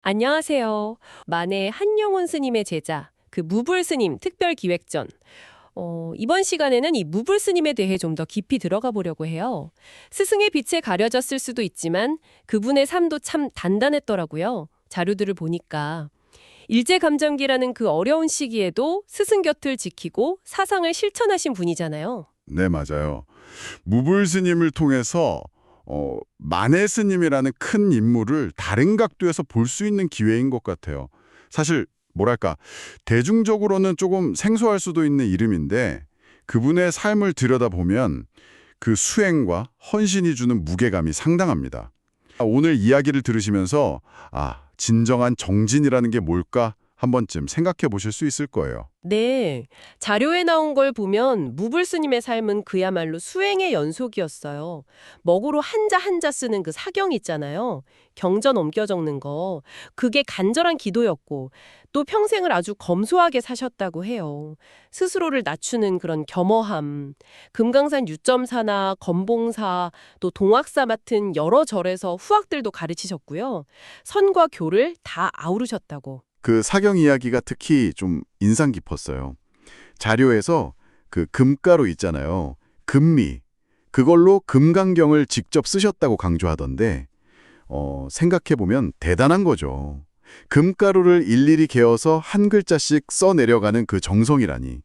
안녕하세요. 만해 한용운 스님의 제자, 그 무불 스님 특별기획전. 이번 시간에는 이 무불 스님에 대해 좀 더 깊이 들어가 보려고 해요. 스승의 빛에 가려졌을 수도 있지만 그분의 삶도 참 단단했더라고요. 자료들을 보니까. 일제감정기라는 그 어려운 시기에도 스승 곁을 지키고 사상을 실천하신 분이잖아요. 네, 맞아요. 무불 스님을 통해서 만해 스님이라는 큰 인물을 다른 각도에서 볼 수 있는 기회인 것 같아요. 사실 뭐랄까 대중적으로는 조금 생소할 수도 있는 이름인데 그분의 삶을 들여다보면 그 수행과 헌신이 주는 무게감이 상당합니다. 오늘 이야기를 들으시면서 진정한 정진이라는 게 뭘까 한 번쯤 생각해 보실 수 있을 거예요. 네, 자료에 나온 걸 보면 무불 스님의 삶은 그야말로 수행의 연속이었어요. 먹으로 한자 한자 쓰는 그 사경 있잖아요. 경전 옮겨 적는 거. 그게 간절한 기도였고 또 평생을 아주 검소하게 사셨다고 해요. 스스로를 낮추는 그런 겸허함. 금강산 유점사나 검봉사 또 동학사 같은 여러 절에서 후학들도 가르치셨고요. 선과 교를 다 아우르셨다고. 그 사경 이야기가 특히 좀 인상 깊었어요. 자료에서 그 금가루 있잖아요. 금미. 그걸로 금강경을 직접 쓰셨다고 강조하던데 생각해보면 대단한 거죠. 금가루를 일일이 개어서 한 글자씩 써내려가는 그 정성이라니.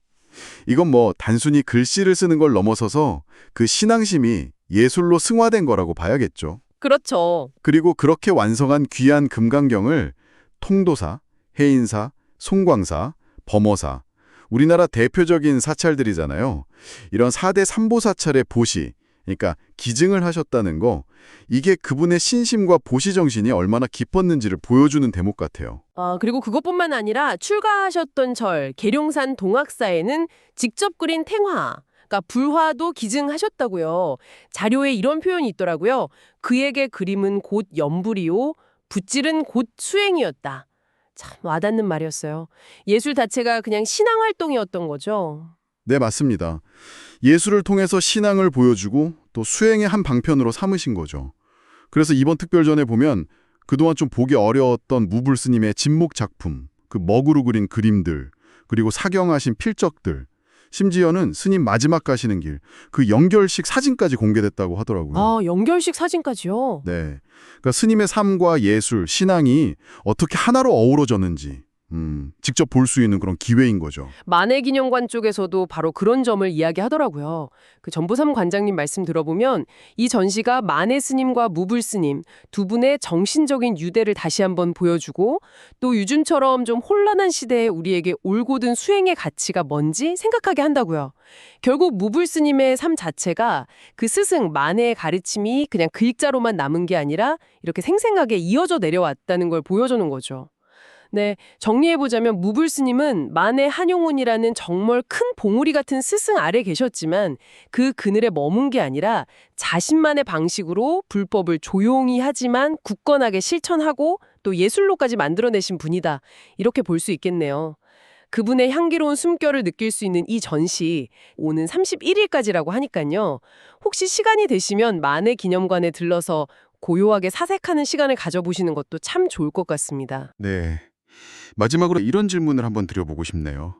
이건 뭐 단순히 글씨를 쓰는 걸 넘어서서 그 신앙심이 예술로 승화된 거라고 봐야겠죠. 그렇죠. 그리고 그렇게 완성한 귀한 금강경을 통도사, 해인사, 송광사, 범어사, 우리나라 대표적인 사찰들이잖아요. 이런 4대 삼보사찰의 보시, 그러니까 기증을 하셨다는 거, 이게 그분의 신심과 보시 정신이 얼마나 깊었는지를 보여주는 대목 같아요. 그리고 그것뿐만 아니라 출가하셨던 절, 계룡산 동학사에는 직접 그린 탱화, 그러니까 불화도 기증하셨다고요. 자료에 이런 표현이 있더라고요. 그에게 그림은 곧 연불이요, 붓질은 곧 수행이었다. 참 와닿는 말이었어요. 예술 자체가 그냥 신앙 활동이었던 거죠. 네, 맞습니다. 예술을 통해서 신앙을 보여주고 또 수행의 한 방편으로 삼으신 거죠. 그래서 이번 특별전에 보면 그동안 좀 보기 어려웠던 무불 스님의 진목 작품, 그 먹으로 그린 그림들, 그리고 사경하신 필적들, 심지어는 스님 마지막 가시는 길, 그 연결식 사진까지 공개됐다고 하더라고요. 연결식 사진까지요. 네, 그러니까 스님의 삶과 예술, 신앙이 어떻게 하나로 어우러졌는지 직접 볼 수 있는 그런 기회인 거죠. 만해기념관 쪽에서도 바로 그런 점을 이야기하더라고요. 그 전부삼 관장님 말씀 들어보면 이 전시가 만해 스님과 무불 스님 두 분의 정신적인 유대를 다시 한번 보여주고 또 요즘처럼 좀 혼란한 시대에 우리에게 올곧은 수행의 가치가 뭔지 생각하게 한다고요. 결국 무불 스님의 삶 자체가 그 스승 만해의 가르침이 그냥 글자로만 남은 게 아니라 이렇게 생생하게 이어져 내려왔다는 걸 보여주는 거죠. 네, 정리해보자면 무불 스님은 만해 한용운이라는 정말 큰 봉우리 같은 스승 아래 계셨지만 그 그늘에 머문 게 아니라 자신만의 방식으로 불법을 조용히 하지만 굳건하게 실천하고 또 예술로까지 만들어내신 분이다. 이렇게 볼 수 있겠네요. 그분의 향기로운 숨결을 느낄 수 있는 이 전시 오는 31일까지라고 하니까요. 혹시 시간이 되시면 만해 기념관에 들러서 고요하게 사색하는 시간을 가져보시는 것도 참 좋을 것 같습니다. 네. 마지막으로 이런 질문을 한번 드려보고 싶네요.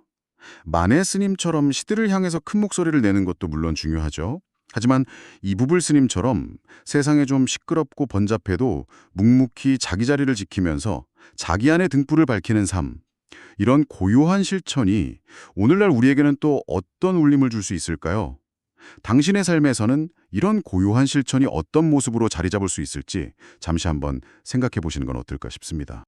만해 스님처럼 시대를 향해서 큰 목소리를 내는 것도 물론 중요하죠. 하지만 이부불 스님처럼 세상에 좀 시끄럽고 번잡해도 묵묵히 자기 자리를 지키면서 자기 안의 등불을 밝히는 삶, 이런 고요한 실천이 오늘날 우리에게는 또 어떤 울림을 줄 수 있을까요? 당신의 삶에서는 이런 고요한 실천이 어떤 모습으로 자리 잡을 수 있을지 잠시 한번 생각해 보시는 건 어떨까 싶습니다.